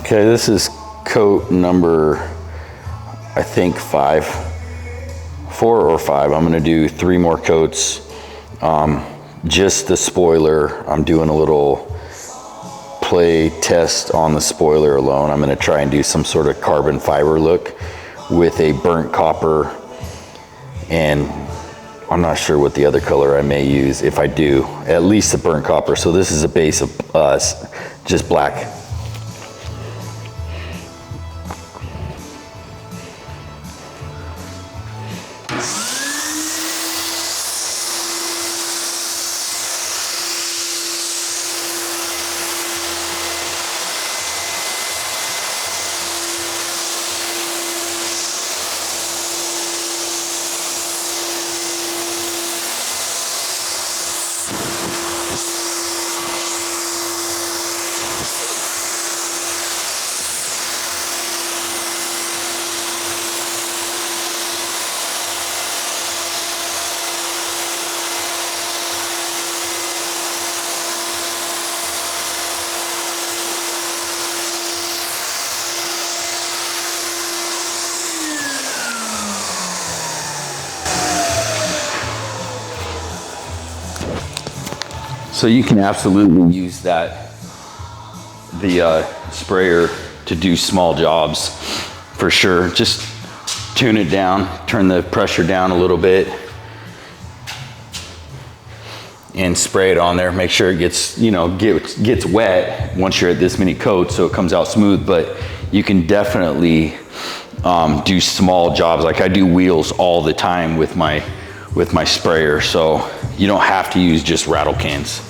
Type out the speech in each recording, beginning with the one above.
Okay, this is coat number, I think 4 or 5. I'm gonna do 3 more coats. Just the spoiler, I'm doing a little play test on the spoiler alone. I'm gonna try and do some sort of carbon fiber look with a burnt copper, and I'm not sure what the other color I may use. If I do, at least the burnt copper. So this is a base of just black. So you can absolutely use the sprayer to do small jobs for sure. Just tune it down, turn the pressure down a little bit, and spray it on there. Make sure it gets, gets wet once you're at this many coats, so it comes out smooth. But you can definitely do small jobs. Like I do wheels all the time with my sprayer, so you don't have to use just rattle cans.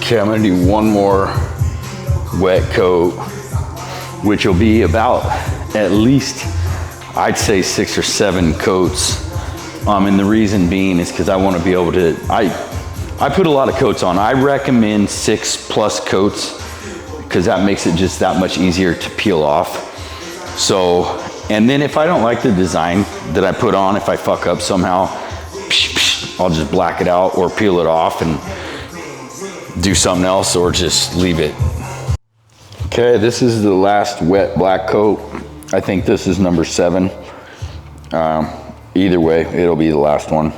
Okay, I'm gonna do one more wet coat, which will be about at least, I'd say 6 or 7 coats. And the reason being is because I want to be able to, I put a lot of coats on. I recommend 6+ coats because that makes it just that much easier to peel off. So, and then if I don't like the design that I put on, if I fuck up somehow, I'll just black it out or peel it off and do something else or just leave it. Okay, this is the last wet black coat. I think this is number 7. Either way, it'll be the last one.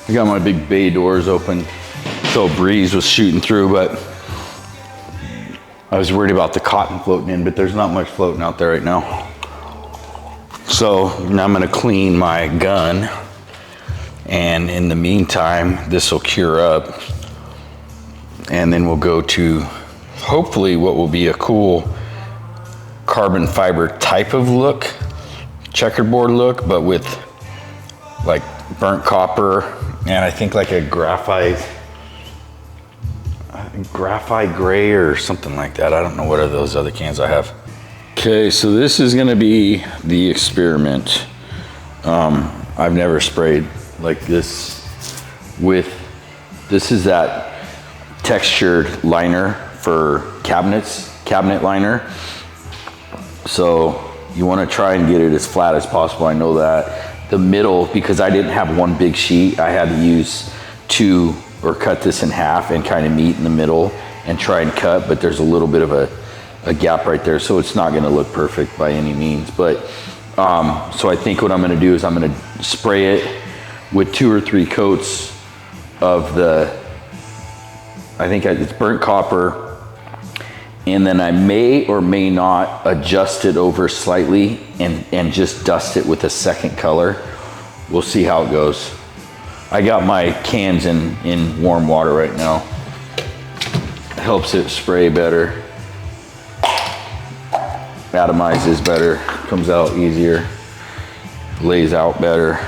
I got my big bay doors open, so a breeze was shooting through, but I was worried about the cotton floating in, but there's not much floating out there right now. So now I'm gonna clean my gun, and in the meantime, this will cure up, and then we'll go to hopefully what will be a cool carbon fiber type of look, checkerboard look, but with like burnt copper, and I think like a graphite gray or something like that. I don't know what are those other cans I have. Okay, so this is gonna be the experiment. I've never sprayed like this with This is that textured liner for cabinets, cabinet liner. So you want to try and get it as flat as possible. I know that. The middle, because I didn't have one big sheet, I had to use two, or cut this in half and kind of meet in the middle and try and cut, but there's a little bit of a gap right there, so it's not going to look perfect by any means. But so I think what I'm going to do is I'm going to spray it with 2 or 3 coats of the, I think it's burnt copper, and then I may or may not adjust it over slightly and just dust it with a second color. We'll see how it goes. I got my cans in warm water right now. Helps it spray better. Atomizes better, comes out easier, lays out better,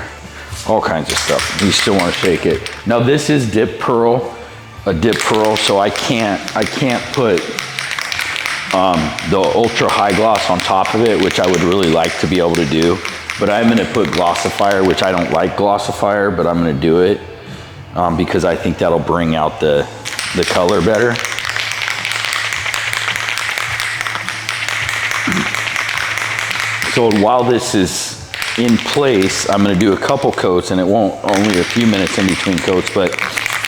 all kinds of stuff. You still want to shake it. Now this is dip pearl, a dip pearl, so I can't put the ultra high gloss on top of it, which I would really like to be able to do. But I'm gonna put Glossifier, which I don't like Glossifier, but I'm gonna do it because I think that'll bring out the color better. So while this is in place, I'm gonna do a couple coats, and it won't, only a few minutes in between coats, but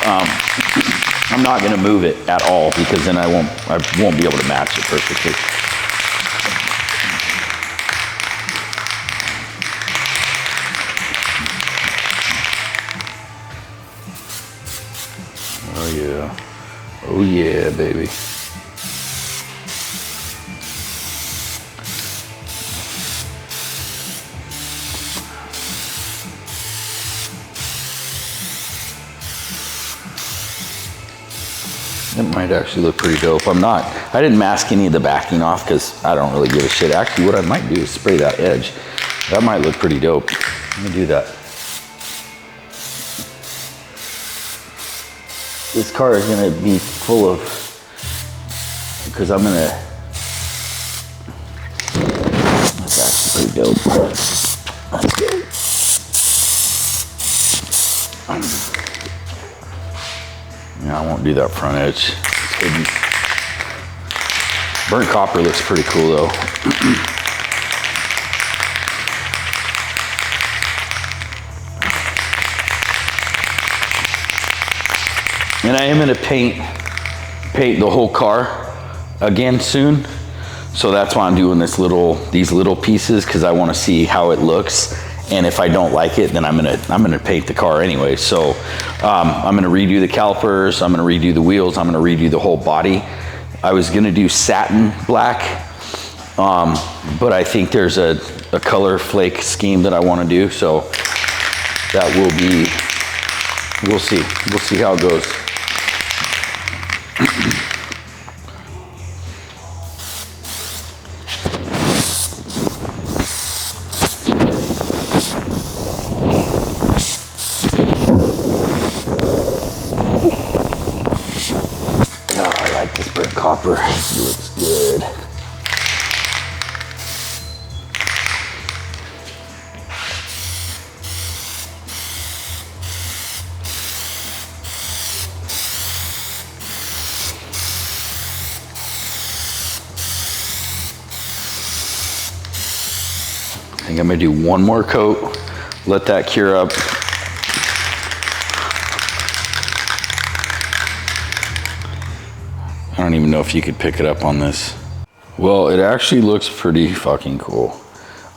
I'm not gonna move it at all, because then I won't be able to match it perfectly. Oh yeah, oh yeah, baby. It might actually look pretty dope. I didn't mask any of the backing off because I don't really give a shit. Actually, what I might do is spray that edge. That might look pretty dope. Let me do that. This car is gonna be full of, because I'm gonna, that's actually pretty dope. That's good. Yeah, I won't do that front edge. Burnt copper looks pretty cool though. And I am gonna paint the whole car again soon. So that's why I'm doing these little pieces, because I want to see how it looks. And if I don't like it, then I'm gonna paint the car anyway. So I'm gonna redo the calipers, I'm gonna redo the wheels, I'm gonna redo the whole body. I was gonna do satin black, but I think there's a color flake scheme that I wanna do. So that will be, we'll see how it goes. Copper, it looks good. I think I'm gonna do one more coat, let that cure up. I don't even know if you could pick it up on this. Well, it actually looks pretty fucking cool.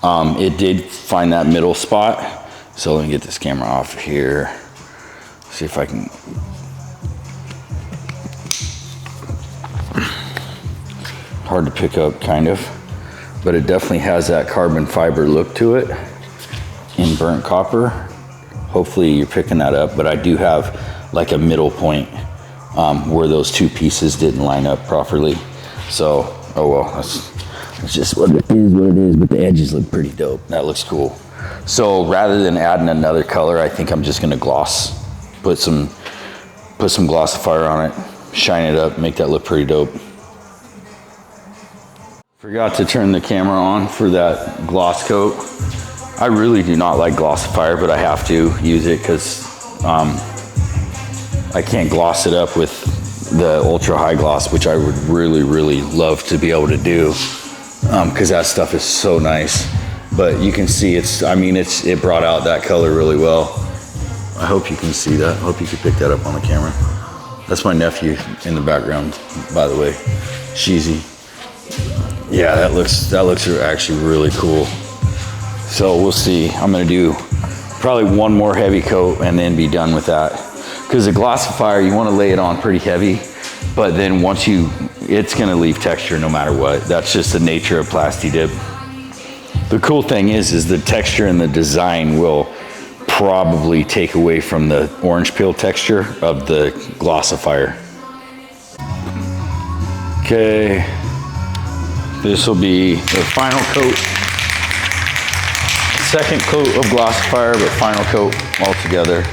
It did find that middle spot. So let me get this camera off here. See if I can. Hard to pick up, kind of. But it definitely has that carbon fiber look to it in burnt copper. Hopefully you're picking that up, but I do have like a middle point where those two pieces didn't line up properly. So, oh well, that's just what it is, but the edges look pretty dope. That looks cool. So rather than adding another color, I think I'm just gonna put some Glossifier on it, shine it up, make that look pretty dope. Forgot to turn the camera on for that gloss coat. I really do not like Glossifier, but I have to use it because I can't gloss it up with the ultra high gloss, which I would really love to be able to do, because that stuff is so nice. But you can see it brought out that color really well. I hope you can see that. I hope you can pick that up on the camera. That's my nephew in the background, by the way, Sheezy. Yeah, that looks actually really cool. So we'll see. I'm gonna do probably one more heavy coat and then be done with that. Because the Glossifier, you want to lay it on pretty heavy, but then it's gonna leave texture no matter what. That's just the nature of Plastidip. The cool thing is the texture and the design will probably take away from the orange peel texture of the Glossifier. Okay, this will be the final coat. Second coat of Glossifier, but final coat altogether.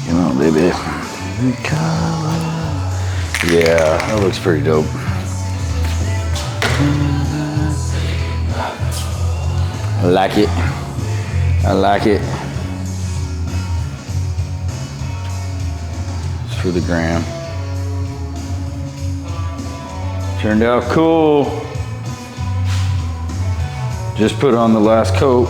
Come on, baby. Yeah, that looks pretty dope. I like it. I like it. It's for the gram. Turned out cool. Just put on the last coat.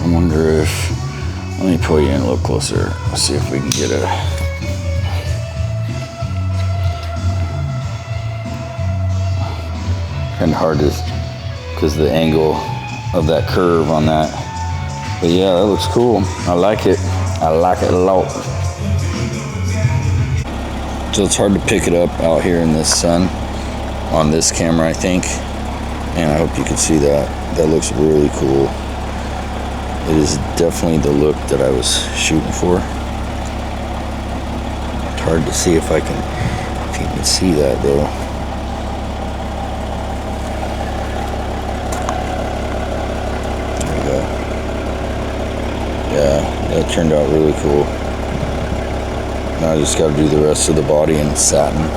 I wonder if, let me pull you in a little closer. Let's see if we can get a, kind of hard to, because the angle of that curve on that. But yeah, that looks cool. I like it. I like it a lot. So it's hard to pick it up out here in this sun on this camera, I think. And I hope you can see that. That looks really cool. It is definitely the look that I was shooting for. It's hard to see if you can see that though. There we go. Yeah, that turned out really cool. Now I just got to do the rest of the body in satin.